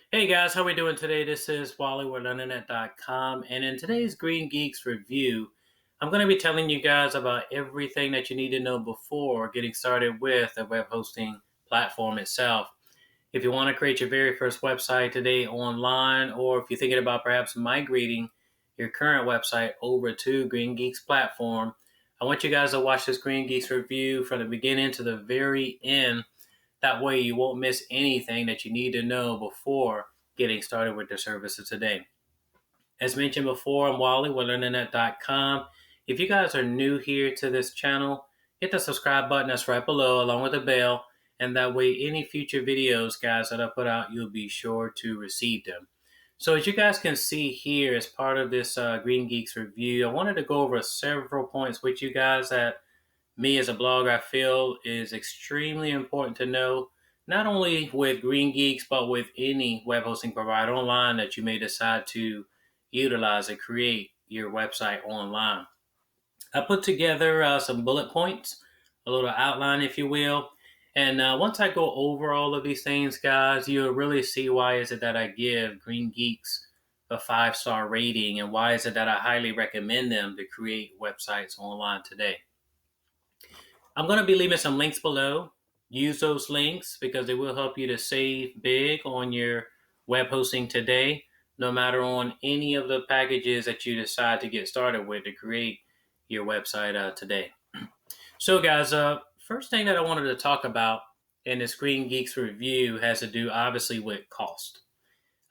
Hey guys, how we doing today? This is Wally with Internet.com, and in today's Green Geeks review, I'm going to be telling you guys about everything that you need to know before getting started with a web hosting platform itself. If you want to create your very first website today online, or if you're thinking about perhaps migrating your current website over to Green Geeks platform, I want you guys to watch this Green Geeks review from the beginning to the very end. That way you won't miss anything that you need to know before getting started with the services today. As mentioned before, I'm Wally with Internet.com. If you guys are new here to this channel, hit the subscribe button that's right below along with the bell. And that way any future videos, guys, that I put out, you'll be sure to receive them. So as you guys can see here, as part of this Green Geeks review, I wanted to go over several points with you guys that me as a blogger, I feel is extremely important to know, not only with Green Geeks, but with any web hosting provider online that you may decide to utilize and create your website online. I put together some bullet points, a little outline, if you will. And once I go over all of these things, guys, you'll really see why is it that I give Green Geeks a 5-star rating, and why is it that I highly recommend them to create websites online today. I'm going to be leaving some links below. Use those links because they will help you to save big on your web hosting today, no matter on any of the packages that you decide to get started with to create your website today. So, guys, first thing that I wanted to talk about in this Green Geeks review has to do obviously with cost.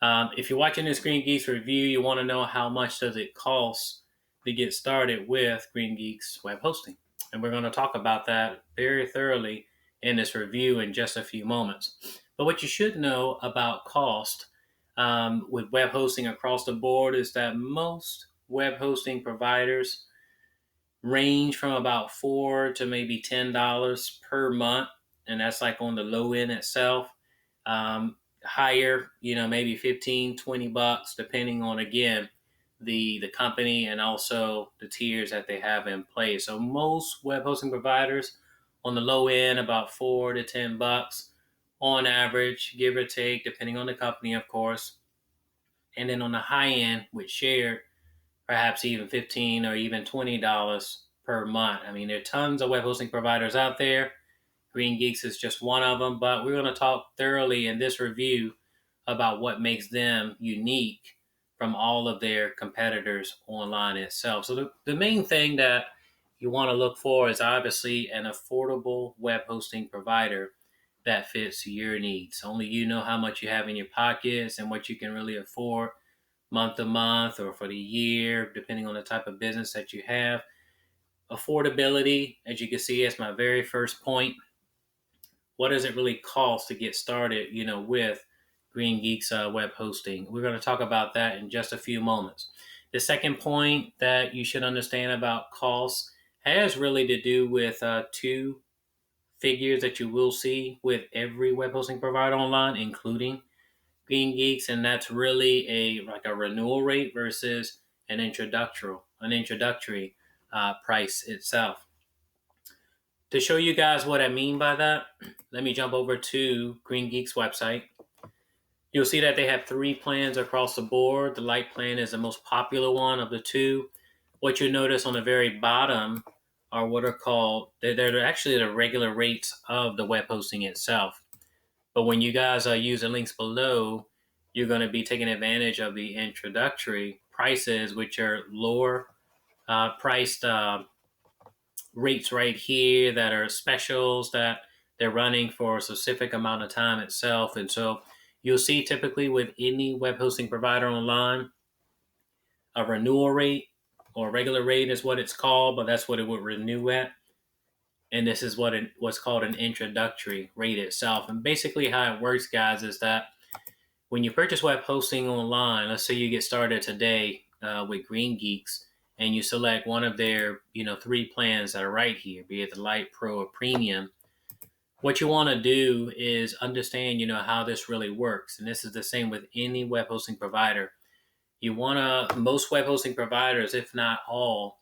If you're watching this Green Geeks review, you want to know how much does it cost to get started with Green Geeks web hosting. And we're going to talk about that very thoroughly in this review in just a few moments. But what you should know about cost with web hosting across the board is that most web hosting providers range from about $4 to maybe $10 per month. And that's like on the low end itself. Higher, maybe 15, $20, depending on, again, the company and also the tiers that they have in place. So most web hosting providers on the low end, about $4 to $10 on average, give or take, depending on the company, of course. And then on the high end with shared, perhaps even 15 or even $20 per month. I mean, there are tons of web hosting providers out there. Green Geeks is just one of them, but we're going to talk thoroughly in this review about what makes them unique from all of their competitors online itself. So the main thing that you want to look for is obviously an affordable web hosting provider that fits your needs. Only you know how much you have in your pockets and what you can really afford month to month or for the year, depending on the type of business that you have. Affordability, as you can see, is my very first point. What does it really cost to get started, with Green Geeks web hosting? We're going to talk about that in just a few moments. The second point that you should understand about costs has really to do with two figures that you will see with every web hosting provider online, including Green Geeks, and that's really a renewal rate versus an introductory price itself. To show you guys what I mean by that, let me jump over to Green Geeks website. You'll see that they have 3 plans across the board. The light plan is the most popular one of the two. What you notice on the very bottom are what are called, they're actually the regular rates of the web hosting itself. But when you guys use the links below, you're going to be taking advantage of the introductory prices, which are lower priced rates right here that are specials that they're running for a specific amount of time itself. And so you'll see typically with any web hosting provider online, a renewal rate or regular rate is what it's called, but that's what it would renew at. And this is what's called an introductory rate itself. And basically how it works, guys, is that when you purchase web hosting online, let's say you get started today with Green Geeks, and you select one of their 3 plans that are right here, be it the Light, Pro, or Premium. What you want to do is understand how this really works, and this is the same with any web hosting provider. Most web hosting providers, if not all,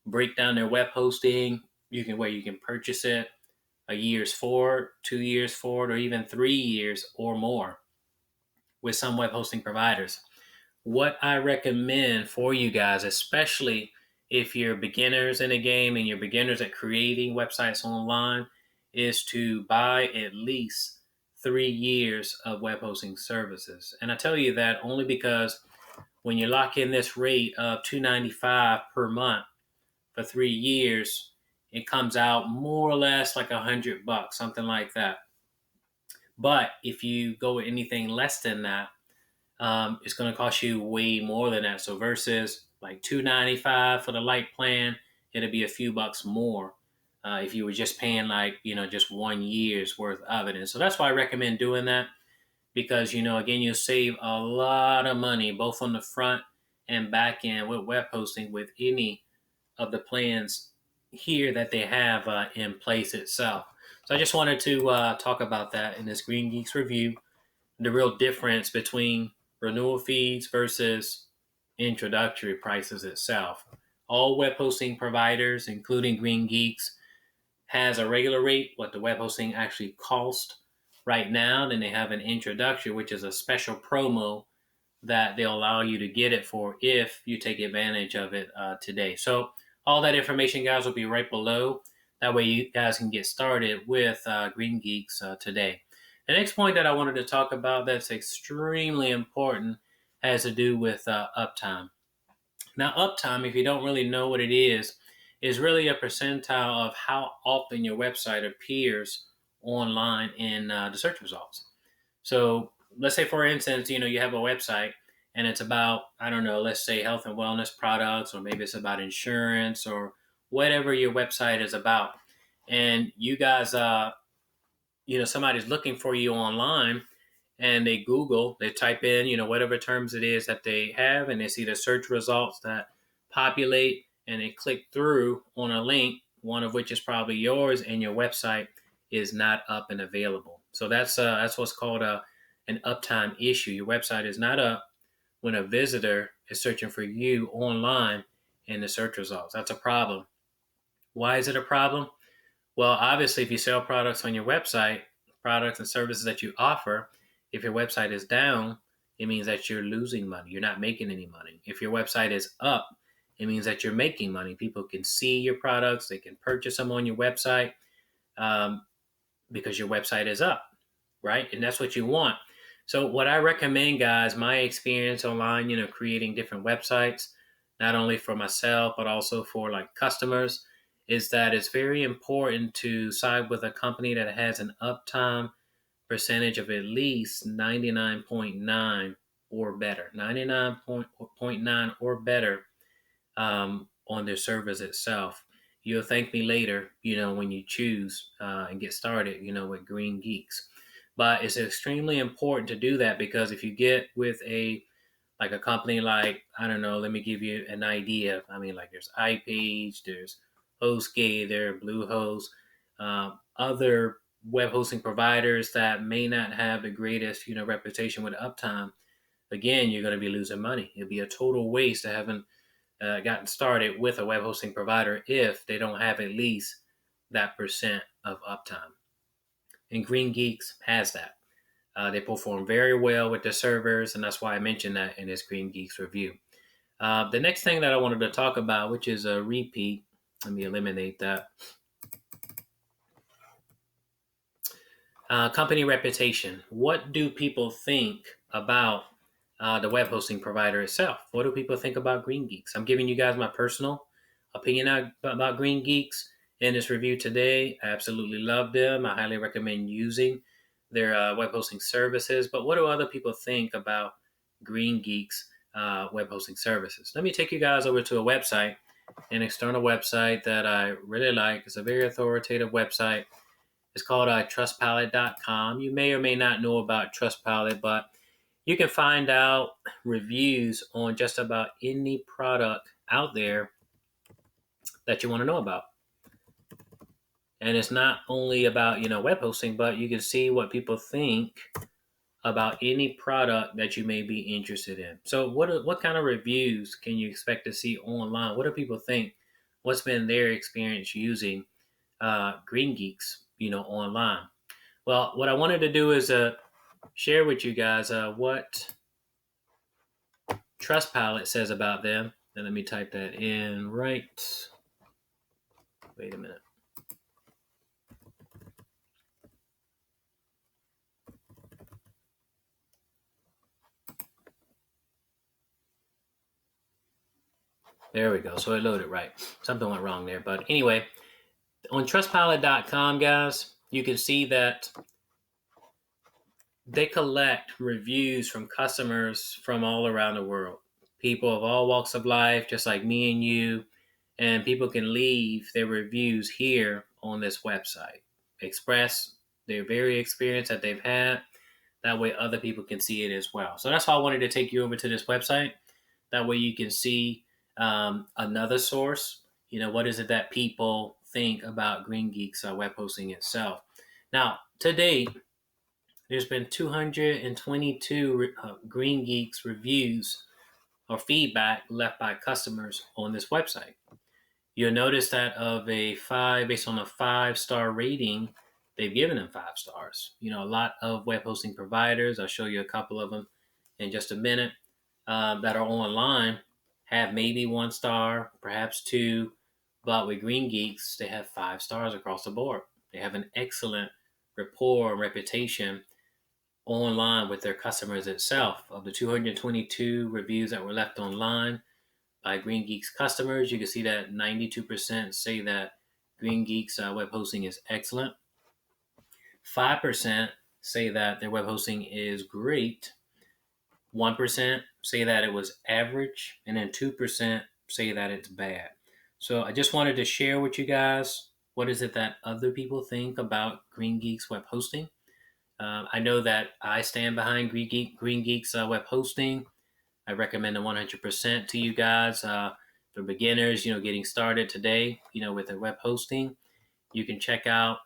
break down their web hosting. You can purchase it a year's forward, 2 years forward, or even 3 years or more. with some web hosting providers. What I recommend for you guys, especially if you're beginners in a game and you're beginners at creating websites online, is to buy at least 3 years of web hosting services. And I tell you that only because when you lock in this rate of $295 per month for 3 years, it comes out more or less like $100, something like that. But if you go with anything less than that, it's going to cost you way more than that. So versus like $295 for the light plan, it'll be a few bucks more if you were just paying like just 1 year's worth of it. And so that's why I recommend doing that, because again, you'll save a lot of money both on the front and back end with web hosting with any of the plans here that they have in place itself. So I just wanted to talk about that in this GreenGeeks review, the real difference between renewal fees versus introductory prices itself. All web hosting providers, including GreenGeeks, has a regular rate, what the web hosting actually costs right now. Then they have an introductory, which is a special promo that they'll allow you to get it for if you take advantage of it today. So all that information, guys, will be right below. That way you guys can get started with GreenGeeks today. The next point that I wanted to talk about that's extremely important has to do with uptime. Now, uptime, if you don't really know what it is really a percentile of how often your website appears online in the search results. So let's say, for instance, you have a website and it's about, I don't know, let's say health and wellness products, or maybe it's about insurance or whatever your website is about. And you guys, somebody's looking for you online and they type in, whatever terms it is that they have, and they see the search results that populate, and they click through on a link, one of which is probably yours, and your website is not up and available. So that's what's called an uptime issue. Your website is not up when a visitor is searching for you online in the search results. That's a problem. Why is it a problem? Well, obviously, if you sell products on your website, products and services that you offer, if your website is down, it means that you're losing money. You're not making any money. If your website is up, it means that you're making money. People can see your products. They can purchase them on your website because your website is up, right? And that's what you want. So what I recommend, guys, my experience online, creating different websites, not only for myself, but also for like customers, is that it's very important to side with a company that has an uptime percentage of at least 99.9 or better, 99.9 or better on their service itself. You'll thank me later, when you choose and get started, with GreenGeeks. But it's extremely important to do that, because if you get with a company like, I don't know, let me give you an idea. I mean, like there's iPage, there's HostGator, Bluehost, other web hosting providers that may not have the greatest, reputation with uptime. Again, you're going to be losing money. It'll be a total waste to having gotten started with a web hosting provider if they don't have at least that percent of uptime. And GreenGeeks has that. They perform very well with their servers, and that's why I mentioned that in this GreenGeeks review. The next thing that I wanted to talk about, which is a repeat, let me eliminate that. Company reputation. What do people think about the web hosting provider itself? What do people think about GreenGeeks? I'm giving you guys my personal opinion about GreenGeeks in this review today. I absolutely love them. I highly recommend using their web hosting services. But what do other people think about GreenGeeks web hosting services? Let me take you guys over to a website, an external website that I really like. It's a very authoritative website. It's called trustpilot.com. You may or may not know about Trustpilot, but you can find out reviews on just about any product out there that you want to know about. And it's not only about, web hosting, but you can see what people think about any product that you may be interested in. So what kind of reviews can you expect to see online? What do people think? What's been their experience using GreenGeeks, online? Well, what I wanted to do is share with you guys what Trustpilot says about them. And let me type that in right. Wait a minute. There we go. So it loaded right. Something went wrong there. But anyway, on trustpilot.com, guys, you can see that they collect reviews from customers from all around the world. People of all walks of life, just like me and you, and people can leave their reviews here on this website. Express their very experience that they've had. That way other people can see it as well. So that's why I wanted to take you over to this website. That way you can see another source. What is it that people think about GreenGeeks web hosting itself? Now, to date, there's been 222 GreenGeeks reviews or feedback left by customers on this website. You'll notice that based on a 5-star rating, they've given them 5 stars. A lot of web hosting providers, I'll show you a couple of them in just a minute, that are online have maybe 1 star, perhaps 2, but with GreenGeeks, they have 5 stars across the board. They have an excellent rapport and reputation online with their customers itself. Of the 222 reviews that were left online by GreenGeeks customers, you can see that 92% say that GreenGeeks web hosting is excellent. 5% say that their web hosting is great. 1% say that it was average, and then 2% say that it's bad. So I just wanted to share with you guys what is it that other people think about GreenGeeks web hosting. I know that I stand behind GreenGeeks web hosting. I recommend it 100% to you guys. For beginners, getting started today, with their web hosting, you can check out,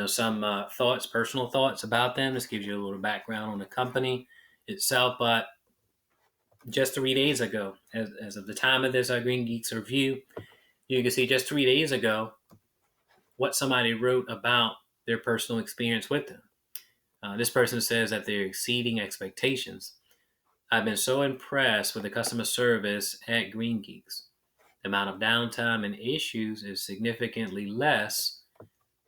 some personal thoughts about them. This gives you a little background on the company itself. But just 3 days ago, as of the time of this GreenGeeks review, you can see just 3 days ago what somebody wrote about their personal experience with them. This person says that they're exceeding expectations. I've been so impressed with the customer service at GreenGeeks. The amount of downtime and issues is significantly less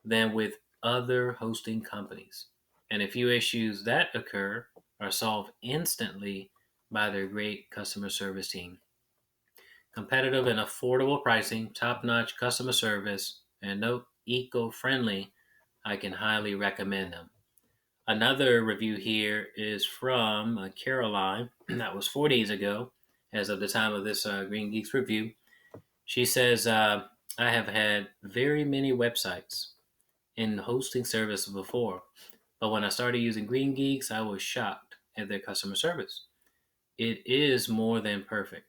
than with other hosting companies. And a few issues that occur are solved instantly by their great customer service team. Competitive and affordable pricing, top-notch customer service, and eco-friendly, I can highly recommend them. Another review here is from Caroline. That was 4 days ago, as of the time of this GreenGeeks review. She says, I have had very many websites in hosting service before, but when I started using GreenGeeks, I was shocked at their customer service. It is more than perfect.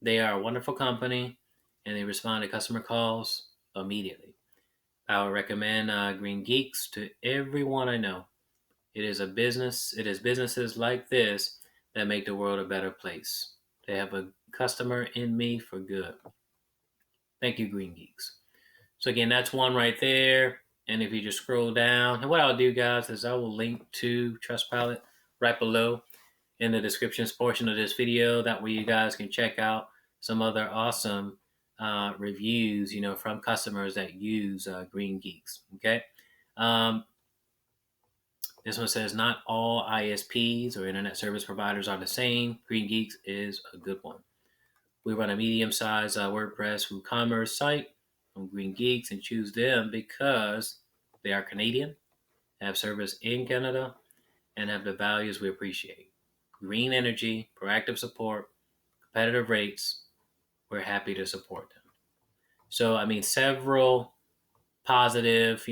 They are a wonderful company, and they respond to customer calls immediately. I would recommend GreenGeeks to everyone I know. It is businesses like this that make the world a better place. They have a customer in me for good. Thank you, GreenGeeks. So again, that's one right there. And if you just scroll down, and what I'll do, guys, is I will link to Trustpilot right below in the descriptions portion of this video. That way you guys can check out some other awesome reviews, from customers that use GreenGeeks. Okay. This one says, not all ISPs or internet service providers are the same. GreenGeeks is a good one. We run a medium-sized WordPress WooCommerce site on GreenGeeks and choose them because they are Canadian, have service in Canada, and have the values we appreciate. Green energy, proactive support, competitive rates. We're happy to support them. So, several positive,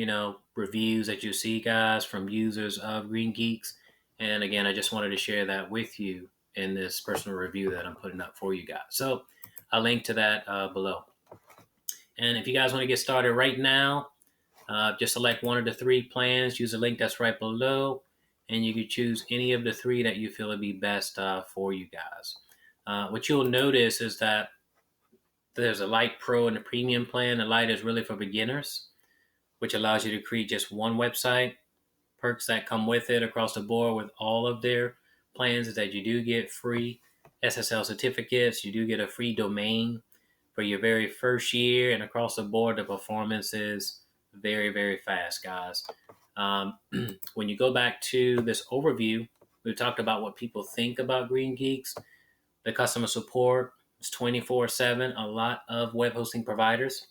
reviews that you see, guys, from users of GreenGeeks. And again, I just wanted to share that with you in this personal review that I'm putting up for you guys. So I'll link to that below. And if you guys want to get started right now, just select one of the 3 plans. Use the link that's right below, and you can choose any of the 3 that you feel would be best for you guys. What you'll notice is that there's a Lite Pro and a Premium plan. The Lite is really for beginners, which allows you to create just one website. perks that come with it across the board with all of their plans is that you do get free SSL certificates. You do get a free domain for your very first year, and across the board, the performance is very, very fast, guys. When you go back to this overview, we talked about what people think about GreenGeeks. The customer support is 24/7. A lot of web hosting providers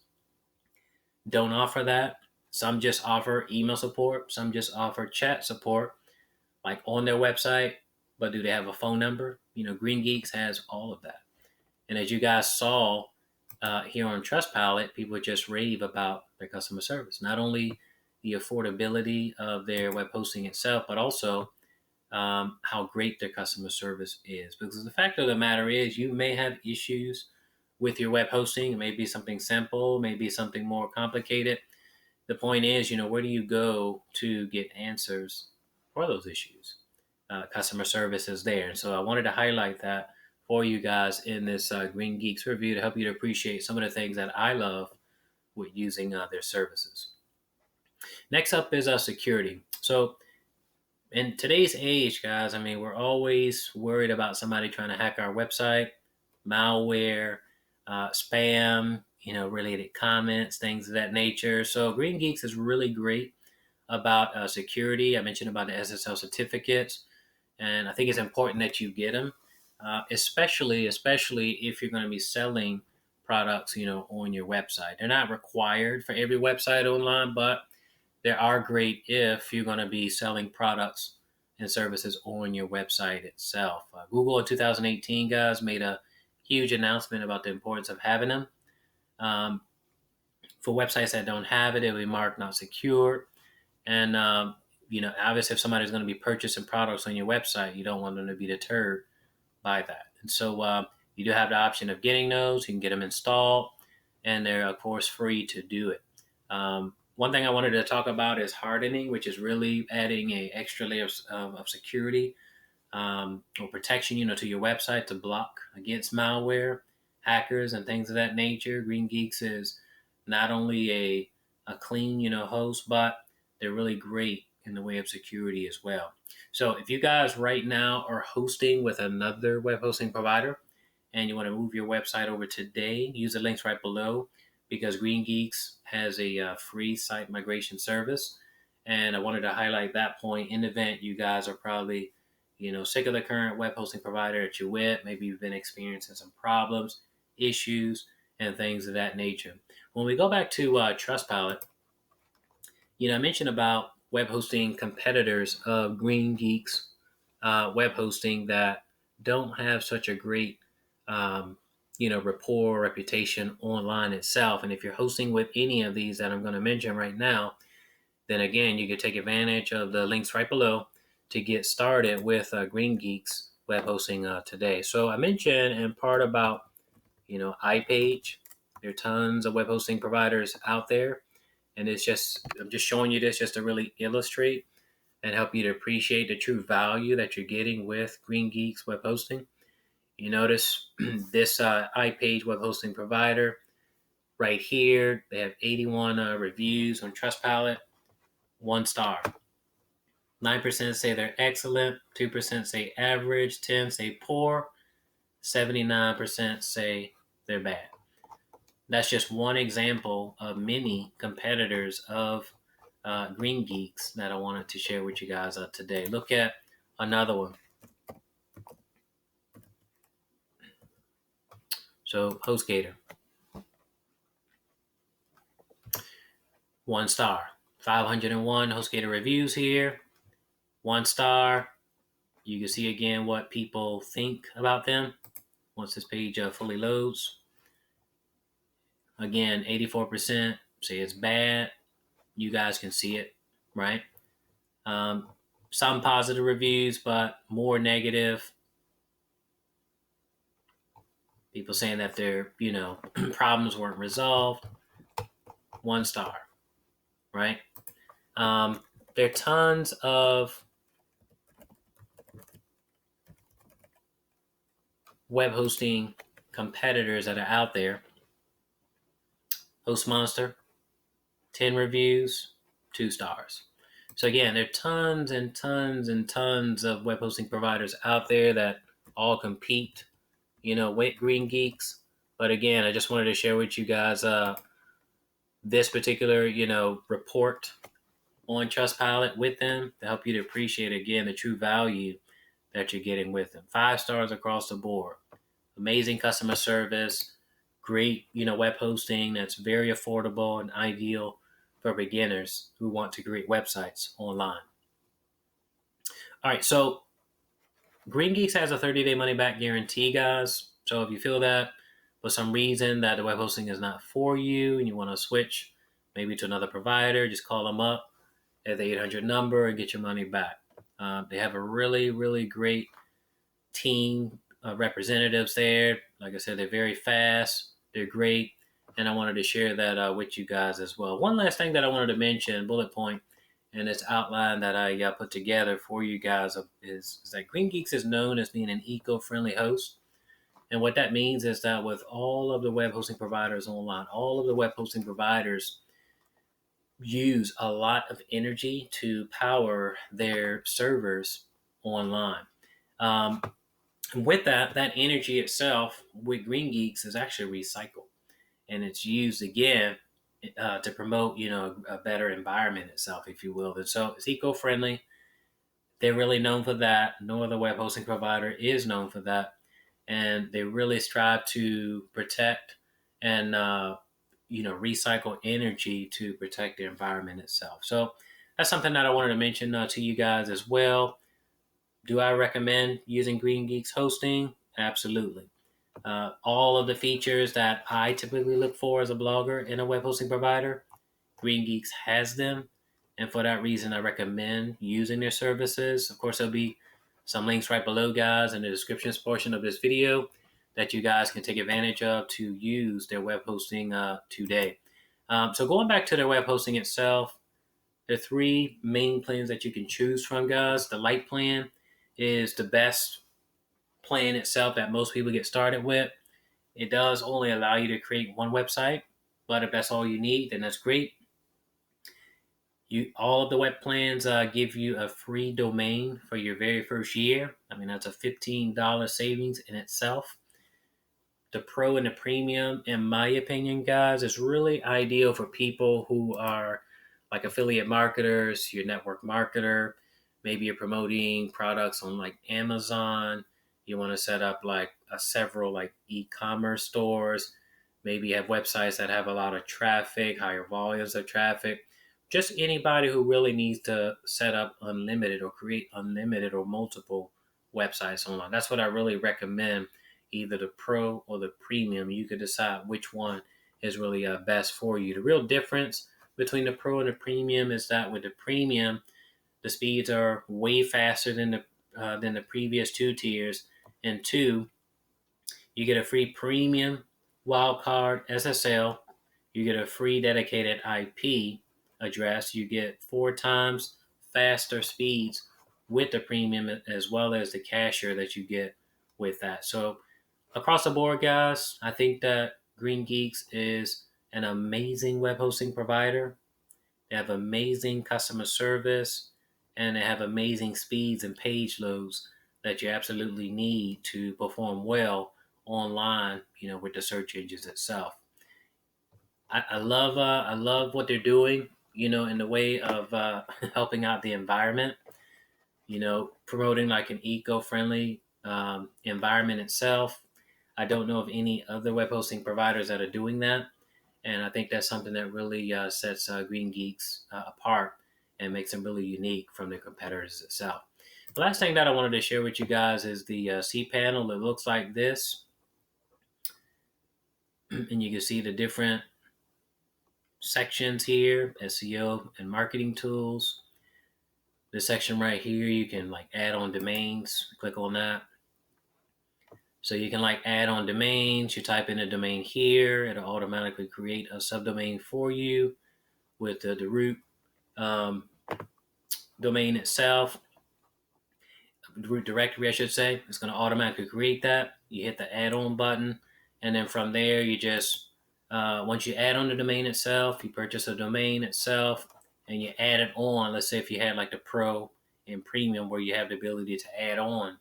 don't offer that. Some just offer email support. Some just offer chat support, like on their website. But do they have a phone number? GreenGeeks has all of that. And as you guys saw here on Trustpilot, people just rave about their customer service. Not only the affordability of their web hosting itself, but also how great their customer service is. Because the fact of the matter is, you may have issues with your web hosting. It may be something simple, maybe something more complicated. The point is, where do you go to get answers for those issues? Customer service is there. And so I wanted to highlight that for you guys in this GreenGeeks review to help you to appreciate some of the things that I love with using their services. Next up is security. So in today's age, guys, we're always worried about somebody trying to hack our website, malware, spam, related comments, things of that nature. So GreenGeeks is really great about security. I mentioned about the SSL certificates, and I think it's important that you get them, especially if you're going to be selling products, on your website. They're not required for every website online, but they are great if you're going to be selling products and services on your website itself. Google in 2018, guys, made a huge announcement about the importance of having them. For websites that don't have it, it'll be marked not secure. And, obviously, if somebody's going to be purchasing products on your website, you don't want them to be deterred by that. And so you do have the option of getting those. You can get them installed, and they're, of course, free to do it. One thing I wanted to talk about is hardening, which is really adding an extra layer of security or protection, to your website to block against malware, hackers, and things of that nature. GreenGeeks is not only a clean, host, but they're really great in the way of security as well. So if you guys right now are hosting with another web hosting provider and you want to move your website over today, use the links right below, because GreenGeeks has a free site migration service. And I wanted to highlight that point in the event you guys are probably, sick of the current web hosting provider that you're with. Maybe you've been experiencing some problems, issues, and things of that nature. When we go back to Trustpilot, I mentioned about web hosting competitors of GreenGeeks web hosting that don't have such a great rapport, reputation online itself. And if you're hosting with any of these that I'm going to mention right now, then again, you can take advantage of the links right below to get started with GreenGeeks web hosting today. So I mentioned in part about, iPage. There are tons of web hosting providers out there. And I'm just showing you this just to really illustrate and help you to appreciate the true value that you're getting with GreenGeeks web hosting. You notice this iPage web hosting provider right here. They have 81 reviews on Trustpilot, 1 star. 9% say they're excellent, 2% say average, 10% say poor, 79% say they're bad. That's just one example of many competitors of GreenGeeks that I wanted to share with you guys today. Look at another one. So HostGator, 1 star. 501 HostGator reviews here, 1 star. You can see again what people think about them once this page fully loads. Again, 84% say it's bad. You guys can see it, right? Some positive reviews, but more negative. People saying that their, problems weren't resolved. 1 star, right? There are tons of web hosting competitors that are out there. HostMonster, 10 reviews, 2 stars. So again, there are tons and tons and tons of web hosting providers out there that all compete, with GreenGeeks. But again, I just wanted to share with you guys this particular, report on Trustpilot with them to help you to appreciate again the true value that you're getting with them. 5 stars across the board. Amazing customer service, great, web hosting that's very affordable and ideal for beginners who want to create websites online. All right, so GreenGeeks has a 30-day money-back guarantee, guys. So if you feel that for some reason that the web hosting is not for you and you want to switch maybe to another provider, just call them up at the 800 number and get your money back. They have a really, really great team of representatives there. Like I said, they're very fast. They're great. And I wanted to share that with you guys as well. One last thing that I wanted to mention, bullet point, and this outline that I put together for you guys is that GreenGeeks is known as being an eco-friendly host. And what that means is that with all of the web hosting providers online, all of the web hosting providers use a lot of energy to power their servers online. With that energy itself with GreenGeeks is actually recycled, and it's used again to promote, a better environment itself, if you will. And so it's eco-friendly. They're really known for that. No other web hosting provider is known for that, and they really strive to protect and recycle energy to protect the environment itself. So that's something that I wanted to mention to you guys as well. Do I recommend using GreenGeeks hosting? Absolutely. All of the features that I typically look for as a blogger in a web hosting provider, GreenGeeks has them. And for that reason, I recommend using their services. Of course, there'll be some links right below, guys, in the descriptions portion of this video that you guys can take advantage of to use their web hosting today. So going back to their web hosting itself, there are 3 main plans that you can choose from, guys. The light plan is the best plan itself that most people get started with. It does only allow you to create one website, but if that's all you need, then that's great. All of the web plans give you a free domain for your very first year. I mean, that's a $15 savings in itself. The Pro and the Premium, in my opinion, guys, is really ideal for people who are like affiliate marketers, your network marketer. Maybe you're promoting products on like Amazon. You want to set up like several like e-commerce stores. Maybe you have websites that have a lot of traffic, higher volumes of traffic. Just anybody who really needs to set up unlimited or create unlimited or multiple websites online. That's what I really recommend, either the Pro or the Premium. You could decide which one is really best for you. The real difference between the Pro and the Premium is that with the Premium, the speeds are way faster than the previous 2 tiers. And 2, you get a free Premium wildcard SSL. You get a free dedicated IP address. You get 4 times faster speeds with the Premium, as well as the cacher that you get with that. So across the board, guys, I think that GreenGeeks is an amazing web hosting provider. They have amazing customer service, and they have amazing speeds and page loads that you absolutely need to perform well online, with the search engines itself. I love what they're doing, in the way of helping out the environment, promoting like an eco-friendly environment itself. I don't know of any other web hosting providers that are doing that. And I think that's something that really sets GreenGeeks apart and makes them really unique from their competitors itself. The last thing that I wanted to share with you guys is the cPanel. It looks like this. And you can see the different sections here: SEO and marketing tools. This section right here, you can like add on domains. Click on that. So you can like add on domains. You type in a domain here, it'll automatically create a subdomain for you with the root domain itself, root directory, I should say. It's going to automatically create that. You hit the add-on button, and then from there, you just once you add on the domain itself, you purchase a domain itself, and you add it on, let's say if you had like the Pro and Premium where you have the ability to add on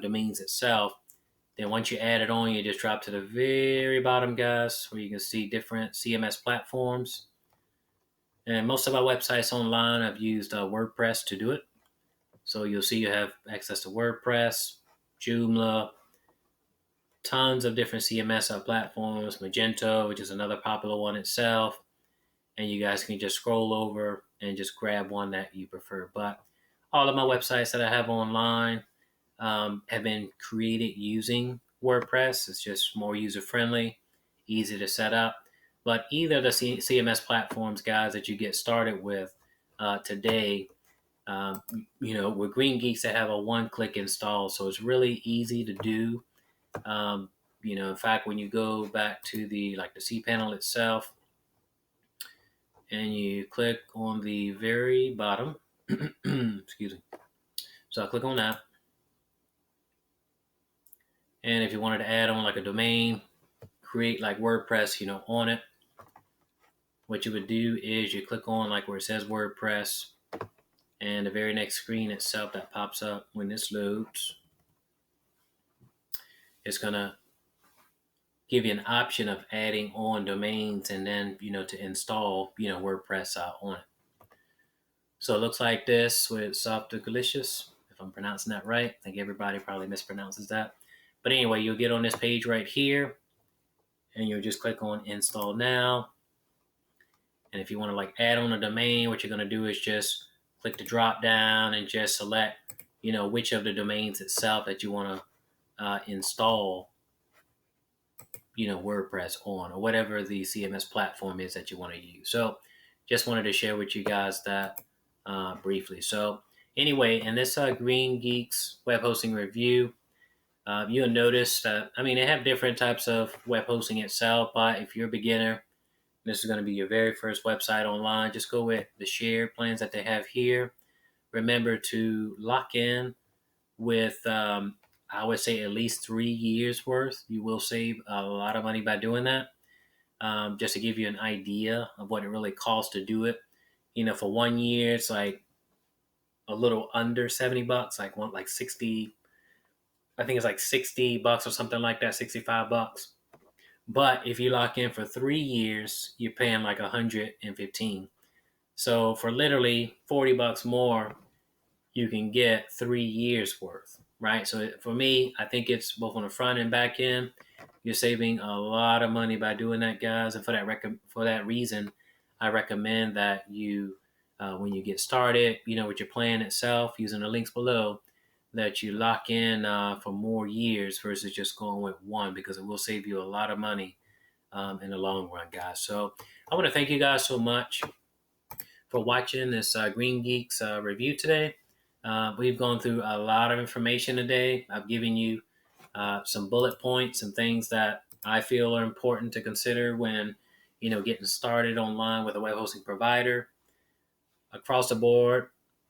domains itself, then once you add it on, you just drop to the very bottom, guys, where you can see different CMS platforms. And most of our websites online have used WordPress to do it. So you'll see you have access to WordPress, Joomla, tons of different CMS platforms, Magento, which is another popular one itself. And you guys can just scroll over and just grab one that you prefer. But all of my websites that I have online have been created using WordPress. It's just more user friendly, easy to set up. But either the CMS platforms, guys, that you get started with today, with GreenGeeks, they have a one-click install, so it's really easy to do. In fact, when you go back to the cPanel itself, and you click on the very bottom, excuse me. So I click on that. And if you wanted to add on like a domain, create like WordPress, on it, what you would do is you click on like where it says WordPress, and the very next screen itself that pops up when this loads, it's going to give you an option of adding on domains and then, to install, WordPress on it. So it looks like this with Soft Delicious, if I'm pronouncing that right. I think everybody probably mispronounces that. But anyway, you'll get on this page right here, and you'll just click on Install Now. And if you want to like add on a domain, what you're going to do is just click the drop down and just select, which of the domains itself that you want to install, WordPress on, or whatever the CMS platform is that you want to use. So just wanted to share with you guys that briefly. So anyway, in this GreenGeeks web hosting review, you'll notice that, they have different types of web hosting itself, but if you're a beginner, this is going to be your very first website online, just go with the shared plans that they have here. Remember to lock in with, I would say, at least 3 years worth. You will save a lot of money by doing that. Just to give you an idea of what it really costs to do it. For 1 year, it's like a little under $70, like 60. I think it's like $60 or something like that, $65. But if you lock in for 3 years, you're paying like $115. So for literally $40 more, you can get 3 years worth, right? So for me, I think it's both on the front and back end. You're saving a lot of money by doing that, guys. And for that reason, I recommend that you, when you get started, with your plan itself, using the links below, that you lock in for more years versus just going with one, because it will save you a lot of money in the long run, guys. So I want to thank you guys so much for watching this GreenGeeks review today. We've gone through a lot of information today. I've given you some bullet points and things that I feel are important to consider when, getting started online with a web hosting provider. Across the board,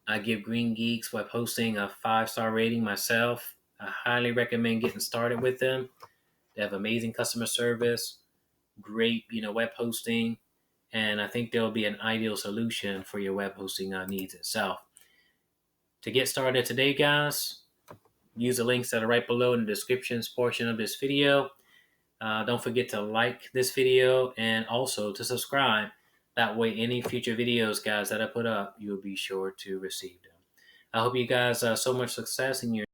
I give GreenGeeks web hosting a 5-star rating myself. I highly recommend getting started with them. They have amazing customer service, great, web hosting, and I think they'll be an ideal solution for your web hosting needs itself. To get started today, guys, use the links that are right below in the descriptions portion of this video. Don't forget to like this video and also to subscribe. That way, any future videos, guys, that I put up, you'll be sure to receive them. I hope you guys so much success in your